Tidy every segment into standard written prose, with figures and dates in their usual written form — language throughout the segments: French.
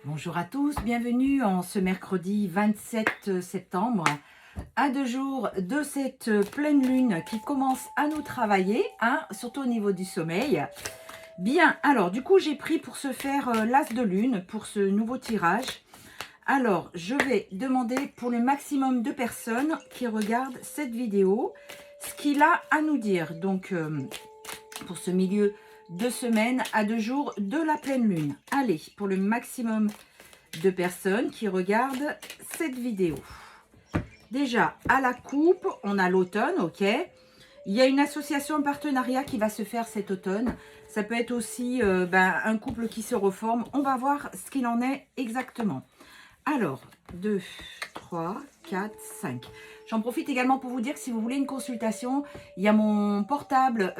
Bonjour à tous, bienvenue en ce mercredi 27 septembre, à 2 jours de cette pleine lune qui commence à nous travailler, hein, surtout au niveau du sommeil. Bien, alors du coup j'ai pris pour se faire l'as de lune pour ce nouveau tirage. Alors je vais demander pour le maximum de personnes qui regardent cette vidéo ce qu'il a à nous dire. Donc pour ce milieu de semaine à 2 jours de la pleine lune. Allez, pour le maximum de personnes qui regardent cette vidéo. Déjà, à la coupe, on a l'automne, ok. Il y a une association, un partenariat qui va se faire cet automne. Ça peut être aussi un couple qui se reforme. On va voir ce qu'il en est exactement. Alors, 2, 3, 4, 5. J'en profite également pour vous dire que si vous voulez une consultation, il y a mon portable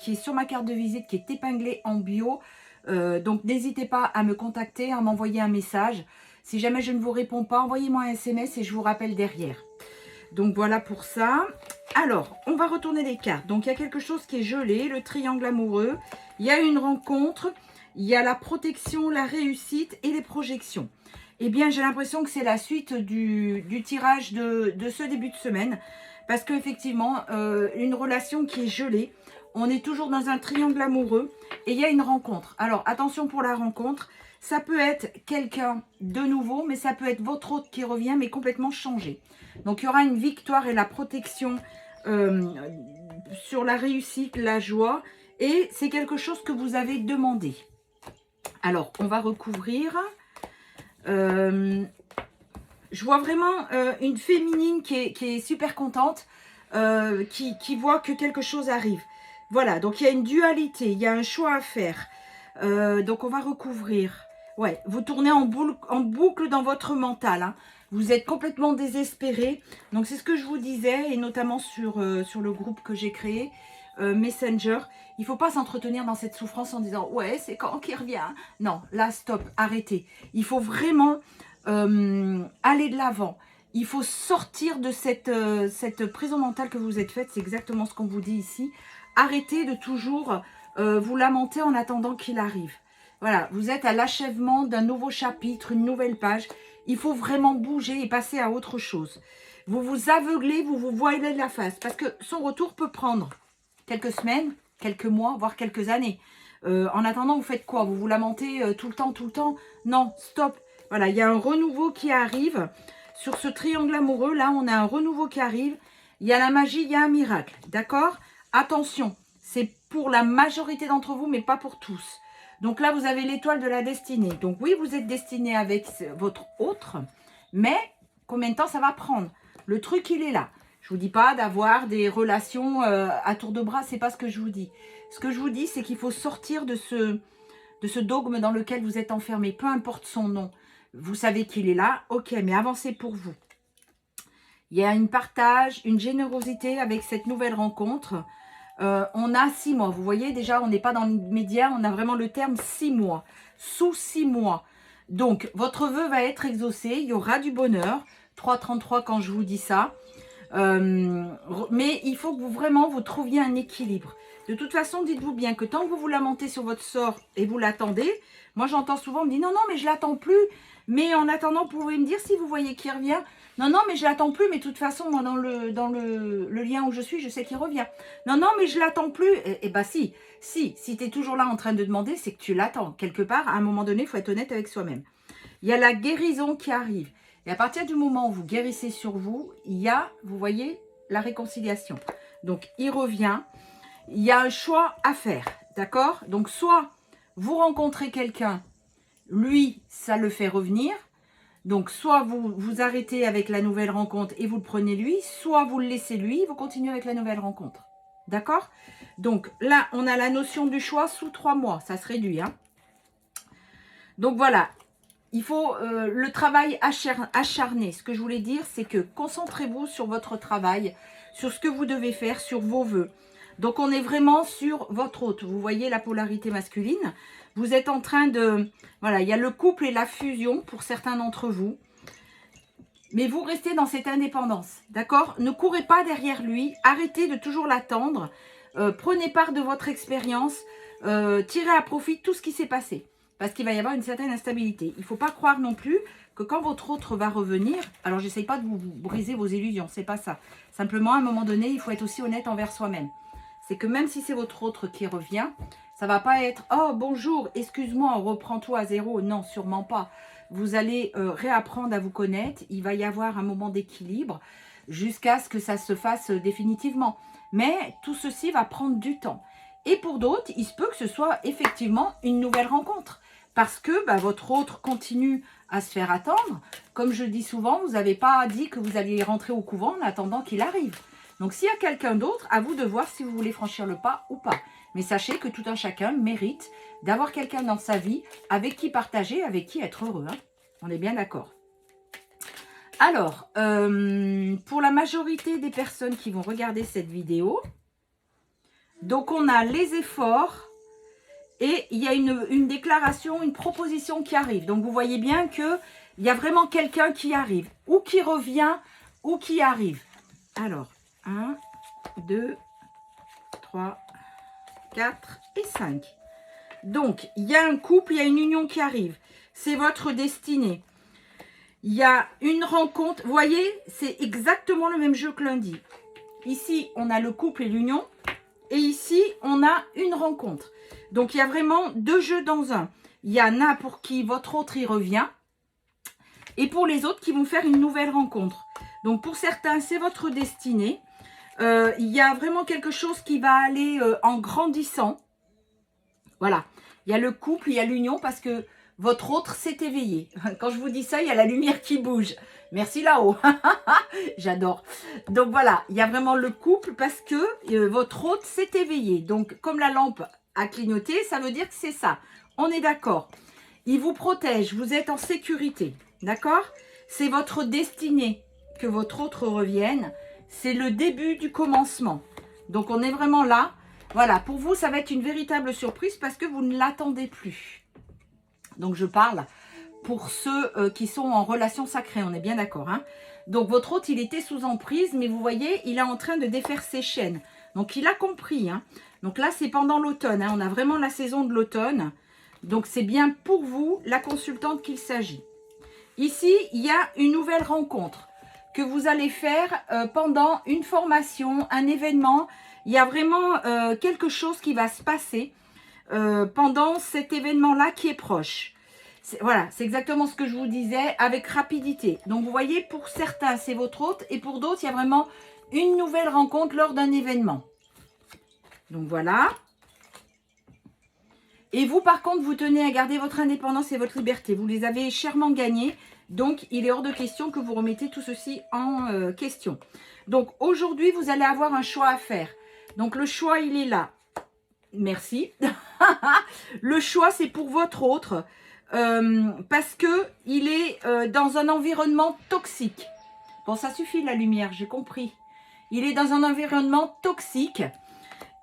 qui est sur ma carte de visite, qui est épinglé en bio. Donc, n'hésitez pas à me contacter, à m'envoyer un message. Si jamais je ne vous réponds pas, envoyez-moi un SMS et je vous rappelle derrière. Donc, voilà pour ça. Alors, on va retourner les cartes. Donc, il y a quelque chose qui est gelé, le triangle amoureux. Il y a une rencontre, il y a la protection, la réussite et les projections. Eh bien, j'ai l'impression que c'est la suite du tirage de ce début de semaine. Parce qu'effectivement, une relation qui est gelée, on est toujours dans un triangle amoureux et il y a une rencontre. Alors, attention pour la rencontre. Ça peut être quelqu'un de nouveau, mais ça peut être votre autre qui revient, mais complètement changé. Donc, il y aura une victoire et la protection sur la réussite, la joie. Et c'est quelque chose que vous avez demandé. Alors, on va recouvrir. Je vois vraiment une féminine qui est super contente, qui voit que quelque chose arrive. Voilà, donc il y a une dualité, il y a un choix à faire. Donc on va recouvrir. Ouais, vous tournez en boucle dans votre mental. Hein. Vous êtes complètement désespéré. Donc c'est ce que je vous disais, et notamment sur le groupe que j'ai créé, Messenger. Il ne faut pas s'entretenir dans cette souffrance en disant « Ouais, c'est quand qu'il revient ?» Non, là, stop, arrêtez. Il faut vraiment aller de l'avant. Il faut sortir de cette prison mentale que vous êtes faite. C'est exactement ce qu'on vous dit ici. Arrêtez de toujours vous lamenter en attendant qu'il arrive. Voilà, vous êtes à l'achèvement d'un nouveau chapitre, une nouvelle page. Il faut vraiment bouger et passer à autre chose. Vous vous aveuglez, vous vous voilez la face. Parce que son retour peut prendre quelques semaines, quelques mois, voire quelques années. En attendant, vous faites quoi? Vous vous lamentez tout le temps, tout le temps? Non, stop. Voilà, il y a un renouveau qui arrive. Sur ce triangle amoureux, là, on a un renouveau qui arrive. Il y a la magie, il y a un miracle. D'accord? Attention, c'est pour la majorité d'entre vous, mais pas pour tous. Donc là, vous avez l'étoile de la destinée. Donc oui, vous êtes destiné avec votre autre, mais combien de temps ça va prendre? Le truc, il est là. Je vous dis pas d'avoir des relations à tour de bras, c'est pas ce que je vous dis. Ce que je vous dis, c'est qu'il faut sortir de ce dogme dans lequel vous êtes enfermé, peu importe son nom. Vous savez qu'il est là, ok, mais avancez pour vous. Il y a un partage, une générosité avec cette nouvelle rencontre. On a 6 mois, vous voyez, déjà, on n'est pas dans l'immédiat, on a vraiment le terme 6 mois, sous 6 mois. Donc, votre vœu va être exaucé, il y aura du bonheur, 3,33 quand je vous dis ça. Mais il faut que vous trouviez un équilibre. De toute façon, dites-vous bien que tant que vous vous lamentez sur votre sort et vous l'attendez, moi j'entends souvent, on me dit non, mais je l'attends plus. Mais en attendant, vous pouvez me dire si vous voyez qu'il revient. Non, mais je l'attends plus, mais de toute façon, moi dans le lien où je suis, je sais qu'il revient. Non, mais je l'attends plus. Bah si tu es toujours là en train de demander, c'est que tu l'attends. Quelque part, à un moment donné, il faut être honnête avec soi-même. Il y a la guérison qui arrive. Et à partir du moment où vous guérissez sur vous, il y a, vous voyez, la réconciliation. Donc, il revient. Il y a un choix à faire, d'accord? Donc, soit vous rencontrez quelqu'un, lui, ça le fait revenir. Donc, soit vous arrêtez avec la nouvelle rencontre et vous le prenez lui, soit vous le laissez lui, vous continuez avec la nouvelle rencontre. D'accord? Donc, là, on a la notion du choix sous 3 mois. Ça se réduit, hein? Donc, voilà. Il faut le travail acharné. Ce que je voulais dire, c'est que concentrez-vous sur votre travail, sur ce que vous devez faire, sur vos vœux. Donc, on est vraiment sur votre hôte. Vous voyez la polarité masculine. Vous êtes en train de... Voilà, il y a le couple et la fusion pour certains d'entre vous. Mais vous restez dans cette indépendance, d'accord? Ne courez pas derrière lui. Arrêtez de toujours l'attendre. Prenez part de votre expérience. Tirez à profit tout ce qui s'est passé. parce qu'il va y avoir une certaine instabilité. Il ne faut pas croire non plus que quand votre autre va revenir, alors j'essaye pas de vous briser vos illusions, c'est pas ça. Simplement, à un moment donné, il faut être aussi honnête envers soi-même. C'est que même si c'est votre autre qui revient, ça va pas être « Oh, bonjour, excuse-moi, on reprend tout à zéro ». Non, sûrement pas. Vous allez réapprendre à vous connaître. Il va y avoir un moment d'équilibre jusqu'à ce que ça se fasse définitivement. Mais tout ceci va prendre du temps. Et pour d'autres, il se peut que ce soit effectivement une nouvelle rencontre. Parce que votre autre continue à se faire attendre. Comme je dis souvent, vous n'avez pas dit que vous alliez rentrer au couvent en attendant qu'il arrive. Donc s'il y a quelqu'un d'autre, à vous de voir si vous voulez franchir le pas ou pas. Mais sachez que tout un chacun mérite d'avoir quelqu'un dans sa vie avec qui partager, avec qui être heureux. Hein. On est bien d'accord. Alors, pour la majorité des personnes qui vont regarder cette vidéo, donc on a les efforts et il y a une déclaration, une proposition qui arrive. Donc vous voyez bien qu'il y a vraiment quelqu'un qui arrive, ou qui revient, ou qui arrive. Alors, 1, 2, 3, 4 et 5. Donc, il y a un couple, il y a une union qui arrive. C'est votre destinée. Il y a une rencontre. Vous voyez, c'est exactement le même jeu que lundi. Ici, on a le couple et l'union. Et ici, on a une rencontre. Donc, il y a vraiment deux jeux dans un. Il y en a pour qui votre autre y revient. Et pour les autres qui vont faire une nouvelle rencontre. Donc, pour certains, c'est votre destinée. Il y a vraiment quelque chose qui va aller en grandissant. Voilà. Il y a le couple, il y a l'union parce que votre autre s'est éveillé. Quand je vous dis ça, il y a la lumière qui bouge. Merci là-haut. J'adore. Donc voilà, il y a vraiment le couple parce que votre autre s'est éveillé. Donc comme la lampe a clignoté, ça veut dire que c'est ça. On est d'accord. Il vous protège, vous êtes en sécurité. D'accord? C'est votre destinée que votre autre revienne. C'est le début du commencement. Donc on est vraiment là. Voilà, pour vous, ça va être une véritable surprise parce que vous ne l'attendez plus. Donc, je parle pour ceux qui sont en relation sacrée, on est bien d'accord. Hein? Donc, votre hôte, il était sous emprise, mais vous voyez, il est en train de défaire ses chaînes. Donc, il a compris. Hein? Donc là, c'est pendant l'automne. Hein? On a vraiment la saison de l'automne. Donc, c'est bien pour vous, la consultante, qu'il s'agit. Ici, il y a une nouvelle rencontre que vous allez faire pendant une formation, un événement. Il y a vraiment quelque chose qui va se passer pendant cet événement-là qui est proche. Voilà, c'est exactement ce que je vous disais, avec rapidité. Donc, vous voyez, pour certains, c'est votre hôte, et pour d'autres, il y a vraiment une nouvelle rencontre lors d'un événement. Donc, voilà. Et vous, par contre, vous tenez à garder votre indépendance et votre liberté. Vous les avez chèrement gagnés. Donc, il est hors de question que vous remettez tout ceci en question. Donc, aujourd'hui, vous allez avoir un choix à faire. Donc, le choix, il est là. Merci. Le choix, c'est pour votre autre. Parce que il est dans un environnement toxique. Bon, ça suffit la lumière, j'ai compris. Il est dans un environnement toxique.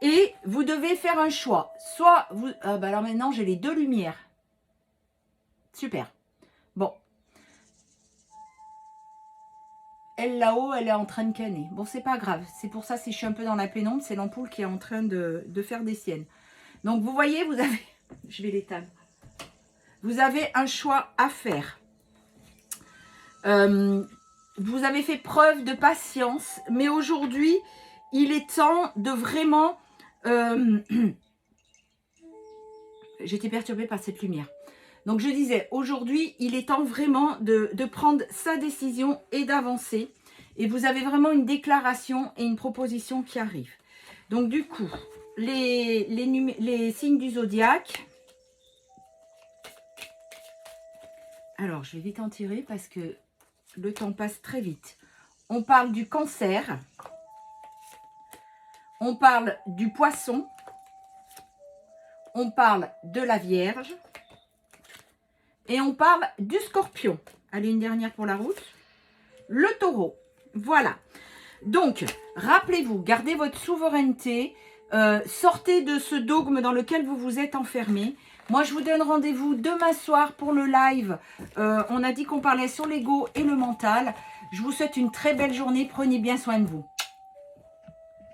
Et vous devez faire un choix. Soit vous... alors maintenant, j'ai les deux lumières. Super. Bon. Elle là-haut, elle est en train de canner. Bon, c'est pas grave. C'est pour ça, si je suis un peu dans la pénombre, c'est l'ampoule qui est en train de faire des siennes. Donc, vous voyez, vous avez... Je vais l'éteindre. Vous avez un choix à faire. Vous avez fait preuve de patience. Mais aujourd'hui, il est temps de vraiment... J'étais perturbée par cette lumière. Donc, je disais, aujourd'hui, il est temps vraiment de prendre sa décision et d'avancer. Et vous avez vraiment une déclaration et une proposition qui arrivent. Donc, du coup, les signes du zodiaque. Alors, je vais vite en tirer parce que le temps passe très vite. On parle du cancer. On parle du poisson. On parle de la Vierge. Et on parle du Scorpion. Allez, une dernière pour la route. Le Taureau. Voilà. Donc, rappelez-vous, gardez votre souveraineté. Sortez de ce dogme dans lequel vous vous êtes enfermé. Moi, je vous donne rendez-vous demain soir pour le live. On a dit qu'on parlait sur l'ego et le mental. Je vous souhaite une très belle journée. Prenez bien soin de vous.